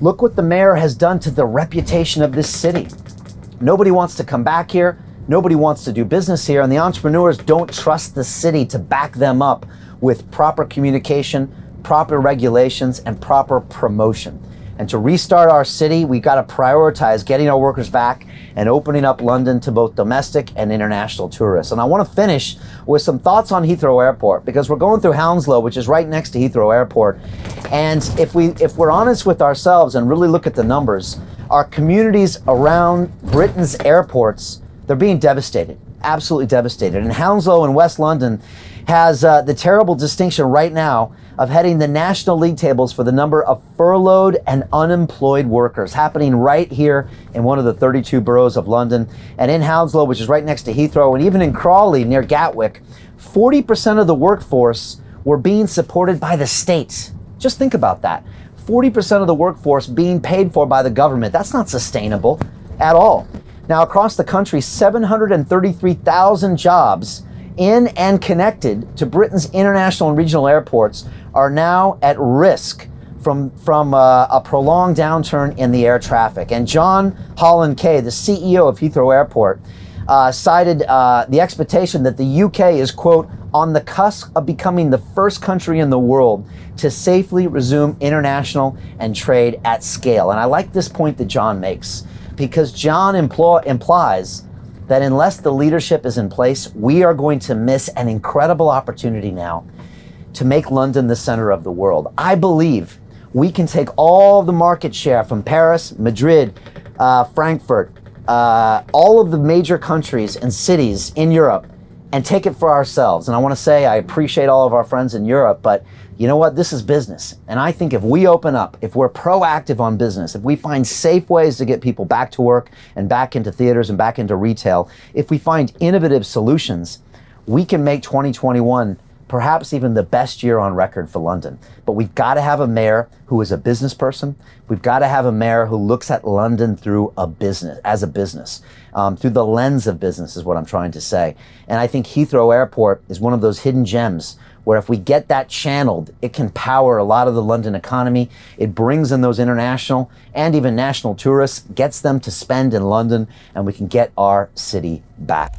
Look what the mayor has done to the reputation of this city. Nobody wants to come back here. Nobody wants to do business here. And the entrepreneurs don't trust the city to back them up with proper communication, proper regulations, and proper promotion. And to restart our city, we've got to prioritize getting our workers back and opening up London to both domestic and international tourists. And I want to finish with some thoughts on Heathrow Airport, because we're going through Hounslow, which is right next to Heathrow Airport. And if we're honest with ourselves and really look at the numbers, our communities around Britain's airports, they're being devastated, absolutely devastated. And Hounslow in West London has the terrible distinction right now of heading the National League tables for the number of furloughed and unemployed workers, happening right here in one of the 32 boroughs of London. And in Hounslow, which is right next to Heathrow, and even in Crawley near Gatwick, 40% of the workforce were being supported by the state. Just think about that. 40% of the workforce being paid for by the government. That's not sustainable at all. Now, across the country, 733,000 jobs in and connected to Britain's international and regional airports are now at risk from a prolonged downturn in the air traffic. And John Holland Kay, the CEO of Heathrow Airport, cited the expectation that the UK is, quote, on the cusp of becoming the first country in the world to safely resume international and trade at scale. And I like this point that John makes, because John implies that unless the leadership is in place, we are going to miss an incredible opportunity now to make London the center of the world. I believe we can take all the market share from Paris, Madrid, Frankfurt, all of the major countries and cities in Europe and take it for ourselves. And I want to say I appreciate all of our friends in Europe, but you know what? This is business. And I think if we open up, if we're proactive on business, if we find safe ways to get people back to work and back into theaters and back into retail, if we find innovative solutions, we can make 2021 perhaps even the best year on record for London. But we've got to have a mayor who is a business person. We've got to have a mayor who looks at London through a business, as a business, through the lens of business is what I'm trying to say. And I think Heathrow Airport is one of those hidden gems where if we get that channeled, it can power a lot of the London economy. It brings in those international and even national tourists, gets them to spend in London, and we can get our city back.